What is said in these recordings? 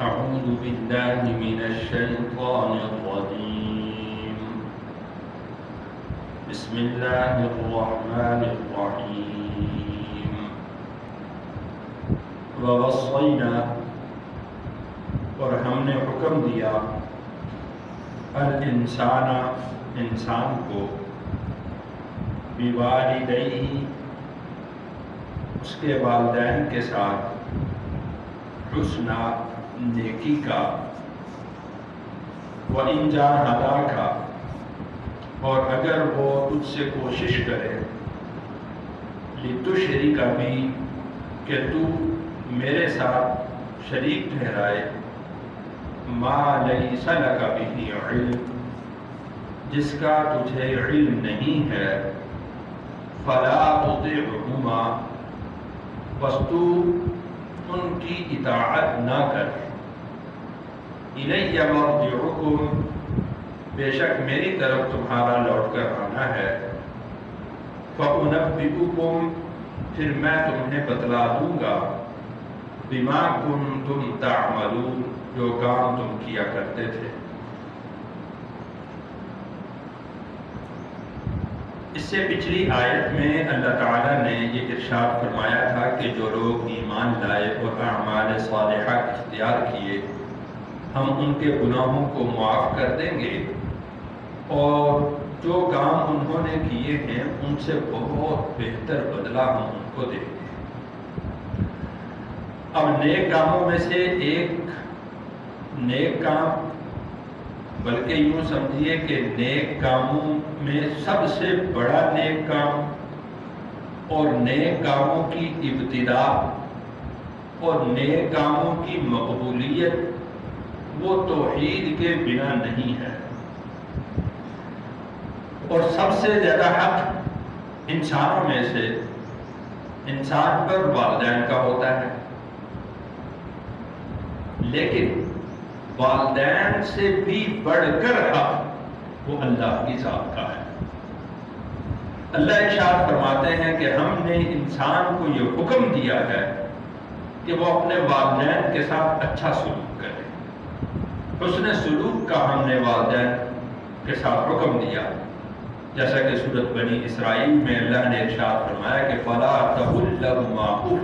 أعوذ بالله من الشيطان الرجيم بسم الله الرحمن الرحيم ووصينا اور ہم نے حکم دیا انسان کو بوالدیہ اس کے والدین کے ساتھ حسنا نیکی کا وَإِن جَاهَدَاكَ اور اگر وہ تجھ سے کوشش کرے لِتُشْرِكَ بِي کہ تو میرے ساتھ شریک ٹھہرائے مَا لَيْسَ لَكَ بِهِ عِلْم جس کا تجھے علم نہیں ہے فَلَا تُطِعْهُمَا بس تو ان کی اطاعت نہ کر اِلَيَّ مَرْجِعُكُمْ بے شک میری طرف تمہارا لوٹ کر آنا ہے فَأُنَبِّئُكُمْ پھر میں تمہیں بتلا دوں گا بِمَا كُنْتُمْ تَعْمَلُونَ جو کام تم کیا کرتے تھے۔ اس سے پچھلی آیت میں اللہ تعالیٰ نے یہ ارشاد فرمایا تھا کہ جو لوگ ایمان لائے اور اعمال صالحہ اختیار کیے ہم ان کے گناہوں کو معاف کر دیں گے اور جو کام انہوں نے کیے ہیں ان سے بہت بہتر بدلہ ہم ان کو دیں گے۔ اب نیک کاموں میں سے ایک نیک کام بلکہ یوں سمجھیے کہ نیک کاموں میں سب سے بڑا نیک کام اور نیک کاموں کی ابتدا اور نیک کاموں کی مقبولیت وہ توحید کے بنا نہیں ہے، اور سب سے زیادہ حق انسانوں میں سے انسان پر والدین کا ہوتا ہے، لیکن والدین سے بھی بڑھ کر حق وہ اللہ کی ذات کا ہے۔ اللہ ارشاد فرماتے ہیں کہ ہم نے انسان کو یہ حکم دیا ہے کہ وہ اپنے والدین کے ساتھ اچھا سلوک کرے۔ حسن سلوک کا ہم نے والدین کے ساتھ حکم دیا، جیسا کہ سورۃ بنی اسرائیل میں اللہ نے ارشاد فرمایا کہ فَلَا تَقُل لَّهُمَا أُفٍّ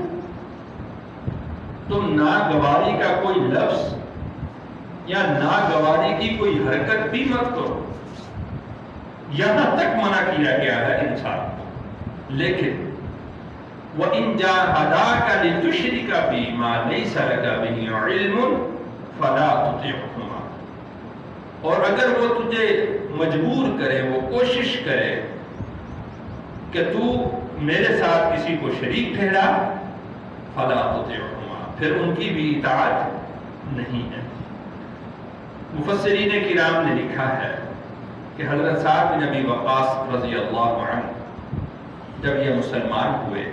تم ناگواری کا کوئی لفظ یا ناگواری کی کوئی حرکت بھی مت کرو، یہاں تک منع کیا گیا ہے انسان کو۔ لیکن وَإِن جَاهَدَاكَ لِتُشْرِكَ بِي مَا لَيْسَ لَكَ بِهِ عِلْمٌ فَلَا تُطِعْهُمَا اور اگر وہ تجھے مجبور کرے، وہ کوشش کرے کہ تو میرے ساتھ کسی کو شریک ٹھہرا فَلَا تُطِعْهُمَا پھر ان کی بھی اطاعت نہیں ہے۔ مفسرین کرام نے لکھا ہے کہ حضرت سعد بن ابی وقاص رضی اللہ عنہ جب یہ مسلمان ہوئے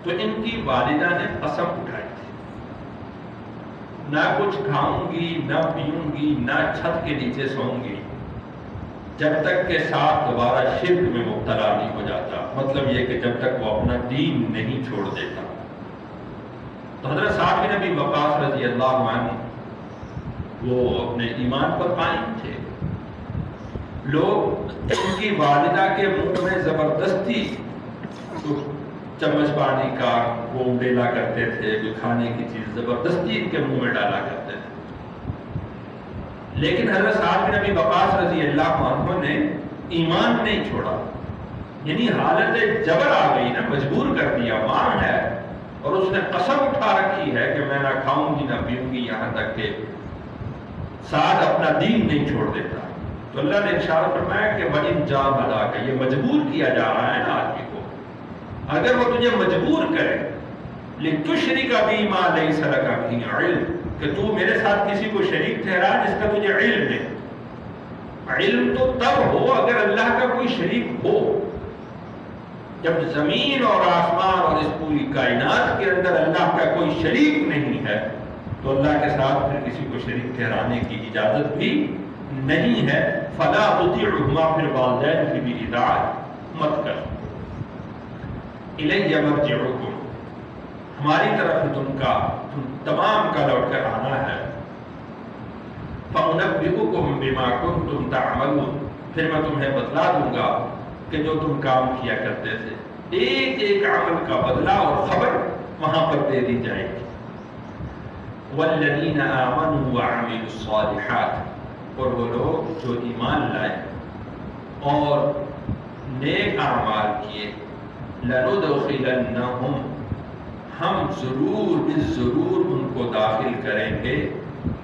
تو ان کی والدہ نے قسم اٹھائی تھی، نہ کچھ کھاؤں گی، نہ پیوں گی، نہ چھت کے نیچے سوؤں گی جب تک کہ ساتھ دوبارہ شرک میں مبتلا نہیں ہو جاتا، مطلب یہ کہ جب تک وہ اپنا دین نہیں چھوڑ دیتا۔ تو حضرت سعد بن ابی وقاص رضی اللہ عنہ وہ اپنے ایمان پر قائم تھے۔ لوگ ان کی والدہ کے منہ میں زبردستی چمچ پانی کا وہ ڈیلا کرتے تھے، جو کھانے کی چیز زبردستی ان کے منہ میں ڈالا کرتے تھے، لیکن حضرت سعد بن ابی وقاص رضی اللہ عنہ نے ایمان نہیں چھوڑا، یعنی حالت جبر آ گئی نا، مجبور کر دیا، ماں ہے اور اس نے قسم اٹھا رکھی ہے کہ میں نہ کھاؤں گی نہ پیوں گی، یہاں تک کہ ساتھ اپنا دین نہیں چھوڑ دیتا۔ تو اللہ نے ارشاد فرمایا کہ وَإِن جَاهَدَاكَ یہ مجبور کیا جا رہا ہے نا آدمی کو، اگر وہ تجھے مجبور کرے لِتُشْرِكَ بِي مَا لَيْسَ لَكَ بِهِ عِلْمٌ کہ تو میرے ساتھ کسی کو شریک ٹھہرا جس کا تجھے علم ہے۔ علم تو تب ہو اگر اللہ کا کوئی شریک ہو، جب زمین اور آسمان اور اس پوری کائنات کے اندر اللہ کا کوئی شریک نہیں ہے تو اللہ کے ساتھ پھر کسی کو شریک ٹھہرانے کی اجازت بھی نہیں ہے۔ فَلَا تُطِعْهُمَا پھر والدین کی بھی اطاعت مت کر۔ إِلَيَّ مَرْجِعُكُمْ ہماری طرف تم تمام کا لوٹ کر آنا ہے۔ فَأُنَبِّئُكُم بِمَا كُنتُمْ تَعْمَلُونَ، پھر میں تمہیں بتلا دوں گا کہ جو تم کام کیا کرتے تھے، ایک ایک عمل کا بدلہ اور خبر وہاں پر دے دی جائے گی۔ وَالَّذِينَ آمَنُوا وَعَمِلُوا الصَّالِحَاتِ، اور وہ لوگ جو ایمان لائے اور نیک اعمال کیے، لَنُدْخِلَنَّهُمْ، ہم ضرور ان کو داخل کریں گے،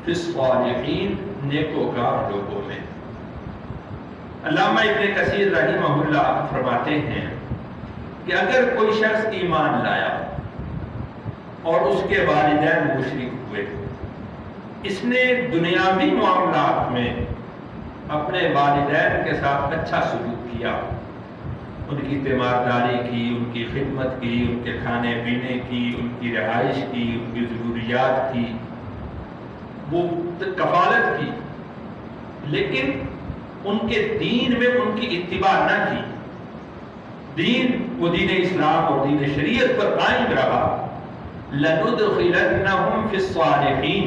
فِي الصَّالِحِينَ، نیکوکار لوگوں میں۔ علامہ ابن کثیر رحمہ اللہ فرماتے ہیں کہ اگر کوئی شخص ایمان لایا اور اس کے والدین مشرک ہوئے، اس نے دنیاوی معاملات میں اپنے والدین کے ساتھ اچھا سلوک کیا، ان کی تیمارداری کی، ان کی خدمت کی، ان کے کھانے پینے کی، ان کی رہائش کی، ان کی ضروریات کی، وہ کفالت کی، لیکن ان کے دین میں ان کی اتباع نہ کی، وہ دین اسلام اور دین شریعت پر قائم رہا، لَنُدْخِلَنَّهُمْ فِي الصَّالِحِينَ،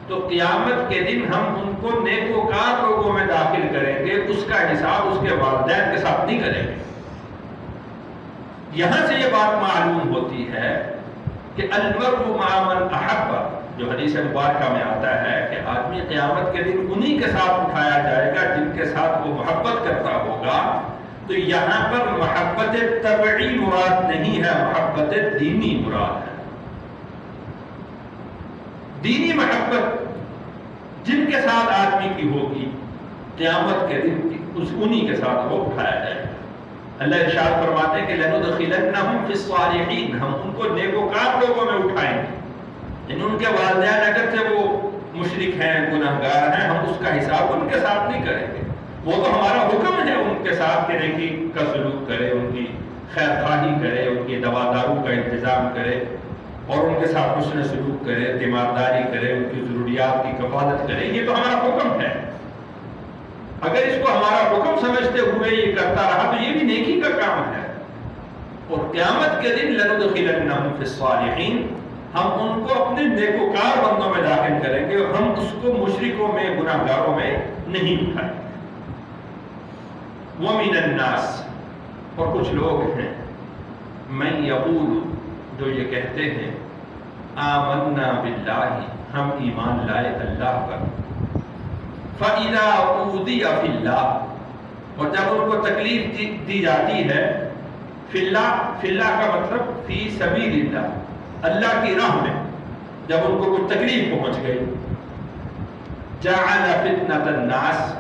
تو قیامت کے دن ہم ان کو نیکوکار لوگوں میں داخل کریں گے، اس کا حساب اس کے والدین کے ساتھ نہیں کریں گے۔ یہاں سے یہ بات معلوم ہوتی ہے کہ المرء مع من احب، جو حدیث مبارکہ میں آتا ہے کہ آدمی قیامت کے دن انہی کے ساتھ اٹھایا جائے گا جن کے ساتھ وہ محبت کرتا ہوگا۔ تو یہاں پر محبت طبعی مراد نہیں ہے، محبت دینی مراد ہے۔ دینی محبت جن کے ساتھ آدمی کی ہوگی، قیامت کے دن انہی کے ساتھ وہ اٹھایا جائے گا۔ اللہ ارشاد فرماتے ہیں کہ لَنُدْخِلَنَّهُمْ فِي الصَّالِحِينَ، ہم ان کو نیکوکار لوگوں میں اٹھائیں گے، یعنی ان کے والدین اگرچہ وہ مشرک ہیں، گناہگار ہیں، ہم اس کا حساب ان کے ساتھ نہیں کریں گے۔ وہ تو ہمارا حکم ہے ان کے ساتھ کہ نیکی کا سلوک کرے، ان کی خیر خواہی کرے، ان کی دوا دارو کا انتظام کرے اور ان کے ساتھ حسن سلوک کرے، تیمارداری کرے، ان کی ضروریات کی کفالت کرے، یہ تو ہمارا حکم ہے۔ اگر اس کو ہمارا حکم سمجھتے ہوئے یہ کرتا رہا تو یہ بھی نیکی کا کام ہے۔ اور قیامت کے دن لَنُدْخِلَنَّهُمْ فِي الصَّالِحِينَ، ہم ان کو اپنے نیکوکار بندوں میں داخل کریں گے اور ہم اس کو مشرکوں میں، گناہگاروں میں نہیں اٹھائیں گے۔ وَمِنَ النَّاسِ، اور کچھ لوگ ہیں، مَن یقول، جو یہ کہتے ہیں آمنا باللہ، ہم ایمان لائے اللہ پر، فَإِذَا أُوذِيَ فِي اللَّهِ، اور جب ان کو تکلیف دی جاتی ہے، فی اللہ کا مطلب فی سبیل اللہ، اللہ کی راہ میں جب ان کو کوئی تکلیف پہنچ گئی، جعل فتنة الناس،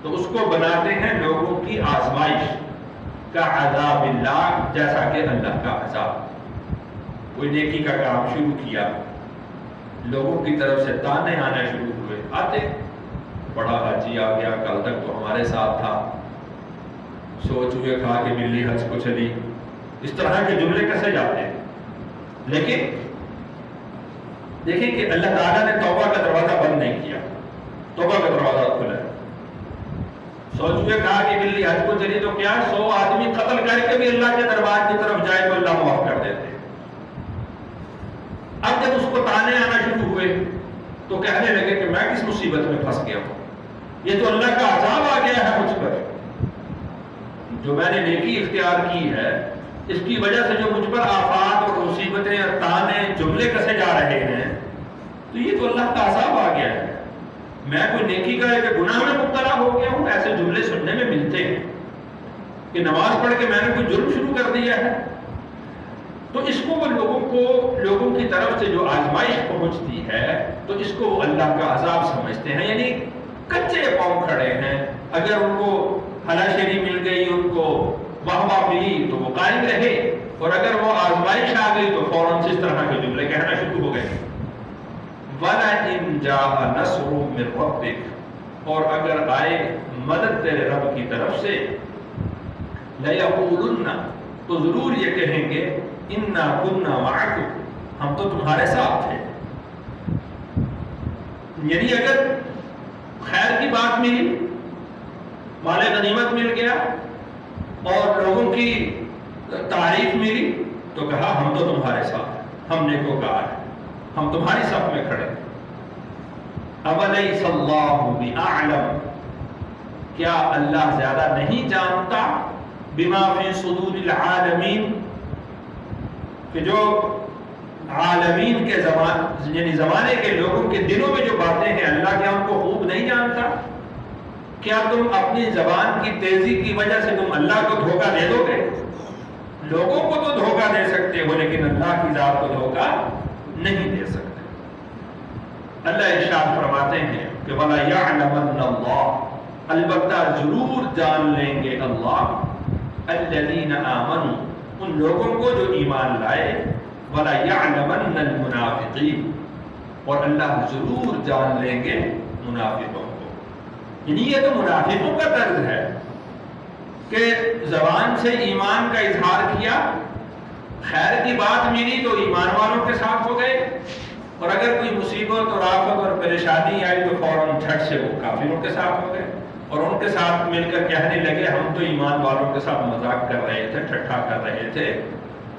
تو اس کو بناتے ہیں لوگوں کی آزمائش، کا عذاب اللہ، جیسا کہ اللہ کا عذاب۔ کوئی نیکی کا کام شروع کیا، لوگوں کی طرف سے تانے آنے شروع ہوئے، آتے بڑا حاجی آ گیا، کل تک تو ہمارے ساتھ تھا، سوچ ہوئے کھا کہ بلی حج کو چلی، اس طرح کے جملے کسے جاتے ہیں۔ لیکن دیکھیں کہ اللہ تعالیٰ نے توبہ کا دروازہ بند نہیں کیا، توبہ کا دروازہ کھلا ہے۔ سوچ ہوئے کہا کہ بلی حج کو چلی تو کیا 100 آدمی قتل کر کے بھی اللہ کے دربار کی طرف جائے تو اللہ معاف کر دیتے۔ اب جب اس کو تانے آنا شروع ہوئے تو کہنے لگے کہ میں کس مصیبت میں پھنس گیا ہوں، یہ تو اللہ کا عذاب آ گیا ہے مجھ پر، جو میں نے نیکی اختیار کی ہے اس کی وجہ سے جو مجھ پر آفات اور مصیبتیں اور تانے جملے کسے جا رہے ہیں، تو یہ تو اللہ کا عذاب آ گیا ہے، میں کوئی نیکی کا ایک گناہ میں مبتلا ہو گیا ہوں۔ ایسے جملے سننے میں ملتے ہیں کہ نماز پڑھ کے میں نے کوئی جرم شروع کر دیا ہے۔ تو اس کو وہ لوگوں کی طرف سے جو آزمائش پہنچتی ہے تو اس کو وہ اللہ کا عذاب سمجھتے ہیں، یعنی کچے پاؤں کھڑے ہیں، اگر ان کو ہلاشری مل گئی، ان کو واہ ملی تو وہ قائم رہے، اور اگر وہ آزمائش آ گئی تو فوراً اس طرح کے جملے کہنا شروع ہو گئے۔ وَلَئِن جَاءَ نَصْرٌ مِّن رَّبِّكَ، اور اگر آئے مدد تیرے رب کی طرف سے، لَيَقُولُنَّ، تو ضرور یہ کہیں گے اِنَّا كُنَّا مَعَكُمْ، ہم تو تمہارے ساتھ تھے۔ یعنی اگر خیر کی بات ملی، مال غنیمت مل گیا اور لوگوں کی تعریف ملی، تو کہا ہم تو تمہارے ساتھ ہیں، ہم نیکوکار ہیں، ہم تمہاری صف میں کھڑے ہیں۔ اولیس اللہ بأعلم، کیا اللہ زیادہ نہیں جانتا بما فی صدور العالمین، کہ جو عالمین کے یعنی زمانے کے لوگوں کے دلوں میں جو باتیں ہیں اللہ کیا ان کو خوب نہیں جانتا؟ کیا تم اپنی زبان کی تیزی کی وجہ سے تم اللہ کو دھوکہ دے دو گے؟ لوگوں کو تو دھوکہ دے سکتے ہو لیکن اللہ کی ذات کو دھوکہ نہیں دے سکتے۔ اللہ ارشاد فرماتے ہیں کہ وَلَا يَعْلَمَنَّ اللَّهُ، البتہ ضرور جان لیں گے اللہ الَّذِينَ آمَنُوا، ان لوگوں کو جو ایمان لائے، وَلَا يَعْلَمَنَّ الْمُنَافِقِينَ، اور اللہ ضرور جان لیں گے منافقوں کو۔ یعنی یہ تو منافقوں کا طرز ہے کہ زبان سے ایمان کا اظہار کیا، خیر کی بات ملی تو ایمان والوں کے ساتھ ہو گئے، اور اگر کوئی مصیبت اور آفت اور پریشانی آئی تو فوراً جھٹ سے وہ کافروں کے ساتھ ہو گئے، اور ان کے ساتھ مل کر کہنے لگے ہم تو ایمان والوں کے ساتھ مذاق کر رہے تھے، ٹھٹھا کر رہے تھے،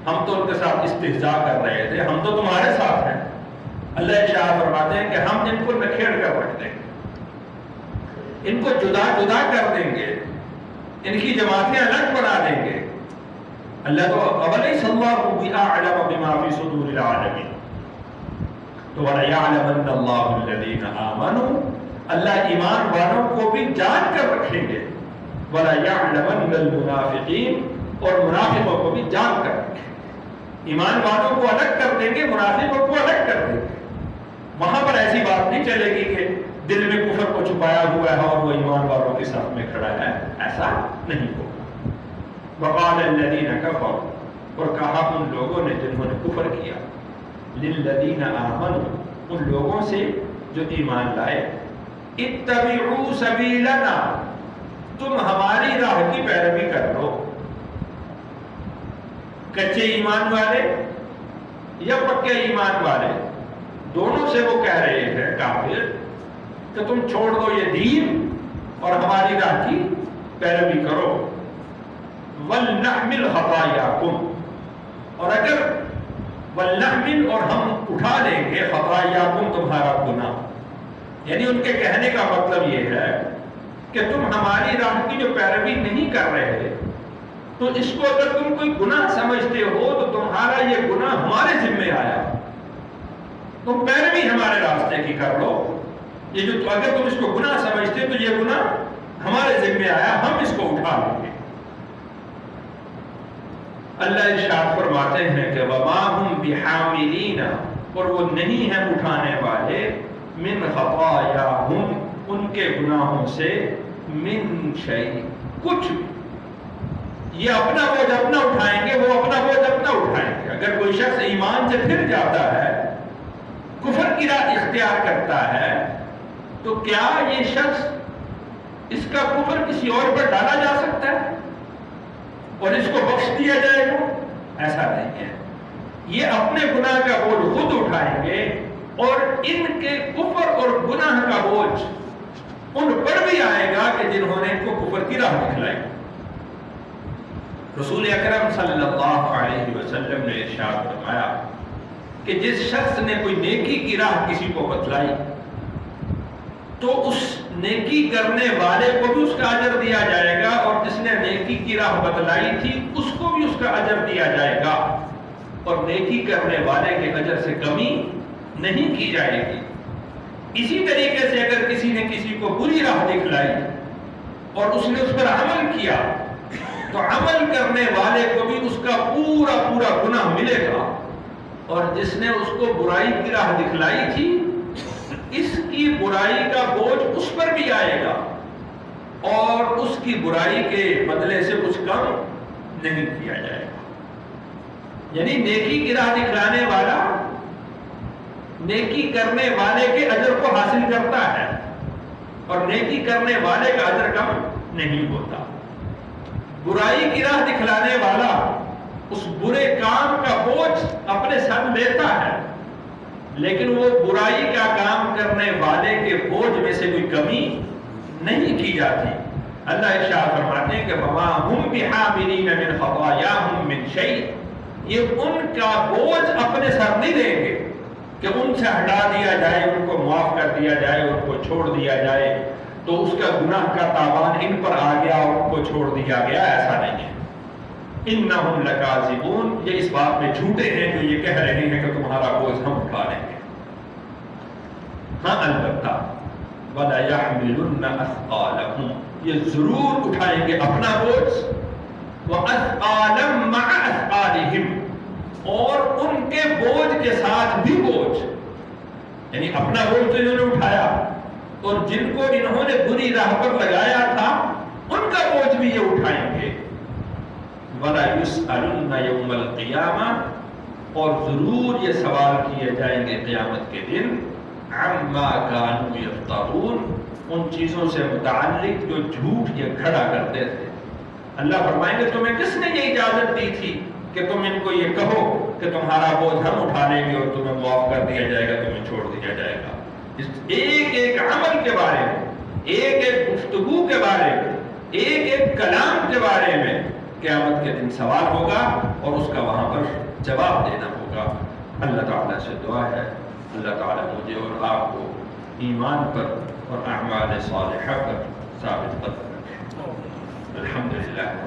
ہم تو ان کے ساتھ استہزاء کر رہے تھے، ہم تو تمہارے ساتھ ہیں۔ اللہ ارشاد فرماتے ہیں کہ ہم ان کو نکھیڑ کر رکھ دیں گے، ان کو جدا جدا کر دیں گے، ان کی جماعتیں الگ بنا دیں گے۔ اللہ تو اولیس اللہ بأعلم بما فی صدور العالمین، تو وَلَيَعْلَمَنَّ اللَّهُ الَّذِينَ آمَنُوا، اللہ ایمان والوں کو بھی جان کر رکھیں گے، وَلَيَعْلَمَنَّ الْمُنَافِقِينَ، اور منافقوں کو بھی جان کر رکھیں گے۔ ایمان والوں کو الگ کر دیں گے، منافقوں کو الگ کر دیں گے۔ وہاں پر ایسی بات نہیں چلے گی کہ دل میں کفر کو چھپایا ہوا ہے اور وہ ایمان والوں کے ساتھ میں کھڑا ہے، ایسا نہیں ہوگا۔ وَقَالَ الَّذِينَ كَفَرُوا، اور کہا ان لوگوں نے جنہوں نے کفر کیا، لِلَّذِينَ آمَنُوا، ان لوگوں سے جو ایمان لائے، اتَّبِعُوا سَبِيلَنَا، تم ہماری راہ کی پیروی کر لو۔ کچے ایمان والے یا پکے ایمان والے، دونوں سے وہ کہہ رہے ہیں کافر کہ تم چھوڑ دو یہ دین اور ہماری راہ کی پیروی کرو۔ وَلْنَحْمِلْ خَطَايَاكُمْ، اور اگر وَلْنَحْمِلْ، اور ہم اٹھا لیں گے، خَطَايَاكُمْ، تمہارا گناہ۔ یعنی ان کے کہنے کا مطلب یہ ہے کہ تم ہماری راہ کی جو پیروی نہیں کر رہے تو اس کو اگر تم کوئی گناہ سمجھتے ہو تو تمہارا یہ گناہ ہمارے ذمہ آیا، تم پیروی ہمارے راستے کی کر لو۔ یہ جو اگر تم اس کو گناہ سمجھتے تو یہ گناہ ہمارے ذمہ آیا، ہم اس کو اٹھا لیں گے۔ اللہ ارشاد فرماتے ہیں کہ وَمَا هُمْ بِحَامِلِينَ، اور وہ نہیں ہیں اٹھانے والے، مِنْ خَطَايَاهُمْ، ان کے گناہوں سے، مِنْ شَيْءٍ، کچھ بھی۔ یہ اپنا بوجھ اپنا اٹھائیں گے، وہ اپنا بوجھ اپنا اٹھائیں گے۔ اگر کوئی شخص ایمان سے پھر جاتا ہے، کفر کی راہ اختیار کرتا ہے، تو کیا یہ شخص، اس کا کفر کسی اور پر ڈالا جا سکتا ہے اور اس کو بخش دیا جائے گا؟ ایسا نہیں ہے۔ یہ اپنے گناہ کا بوجھ خود اٹھائیں گے، اور ان کے کفر اور گناہ کا بوجھ ان پر بھی آئے گا کہ جنہوں نے ان کو کفر کی راہ دکھلائی۔ رسول اکرم صلی اللہ علیہ وسلم نے ارشاد فرمایا کہ جس شخص نے کوئی نیکی کی راہ کسی کو بتلائی تو اس نیکی کرنے والے کو بھی اس کا اجر دیا جائے گا، اور جس نے نیکی کی راہ بتلائی تھی اس کو بھی اس کا اجر دیا جائے گا، اور نیکی کرنے والے کے اجر سے کمی نہیں کی جائے گی۔ اسی طریقے سے اگر کسی نے کسی کو بری راہ دکھلائی اور اس نے اس پر عمل کیا تو عمل کرنے والے کو بھی اس کا پورا پورا گناہ ملے گا، اور جس نے اس کو برائی کی راہ دکھلائی تھی اس کی برائی کا بوجھ اس پر بھی آئے گا، اور اس کی برائی کے بدلے سے کچھ کم نہیں کیا جائے گا۔ یعنی نیکی کی راہ دکھلانے والا نیکی کرنے والے کے اجر کو حاصل کرتا ہے، اور نیکی کرنے والے کا اجر کم نہیں ہوتا۔ برائی کی راہ دکھلانے والا اس برے کام کا بوجھ اپنے سر لیتا ہے، لیکن وہ برائی کا کام کرنے والے کے بوجھ میں سے کوئی کمی نہیں کی جاتی۔ اللہ ارشاد فرماتے ہیں کہ وَمَا هُمْ بِحَامِلِينَ مِنْ خَطَايَاهُمْ مِنْ شَيْءٍ، یہ ان کا بوجھ اپنے سر نہیں دیں گے کہ ان سے ہٹا دیا جائے، ان کو معاف کر دیا جائے، ان کو چھوڑ دیا جائے تو اس کا گناہ کا تاوان ان پر آ گیا اور ان کو چھوڑ دیا گیا، ایسا نہیں ہے۔ انہم لکاذبون، یہ اس بات میں جھوٹے ہیں جو یہ کہہ رہے ہیں کہ تمہارا بوجھ ہم اٹھا لیں گے۔ ہاں البتہ وَلَيَحْمِلُنَّ أَثْقَالَهُمْ، یہ ضرور اٹھائیں گے اپنا بوجھ، وَأَثْقَالًا مَعَ أَثْقَالِهِمْ، اور ان کے بوجھ کے ساتھ بھی بوجھ، یعنی اپنا بوجھ تو انہوں نے اٹھایا اور جن کو انہوں نے بری راہ پر لگایا تھا ان کا بوجھ بھی یہ اٹھائیں گے۔ وَلَا يُسْأَلُنَّ يَوْمَ الْقِيَامَةِ، اور ضرور یہ سوال کیے جائیں گے قیامت کے دن، عَمَّا كَانُوا يَفْتَرُونَ، ان چیزوں سے متعلق جو جھوٹ یہ کھڑا کرتے تھے۔ اللہ فرمائیں گے تمہیں کس نے یہ اجازت دی تھی کہ تم ان کو یہ کہو کہ تمہارا بوجھ ہم اٹھا لیں گے اور تمہیں معاف کر دیا جائے گا، تمہیں چھوڑ دیا جائے گا۔ اس ایک ایک عمل کے بارے میں، ایک ایک گفتگو کے بارے میں، ایک ایک کلام کے بارے میں قیامت کے دن سوال ہوگا اور اس کا وہاں پر جواب دینا ہوگا۔ اللہ تعالیٰ سے دعا ہے اللہ تعالیٰ مجھے اور آپ کو ایمان پر اور اعمال صالحہ پر ثابت قدم رکھے۔ الحمدللہ۔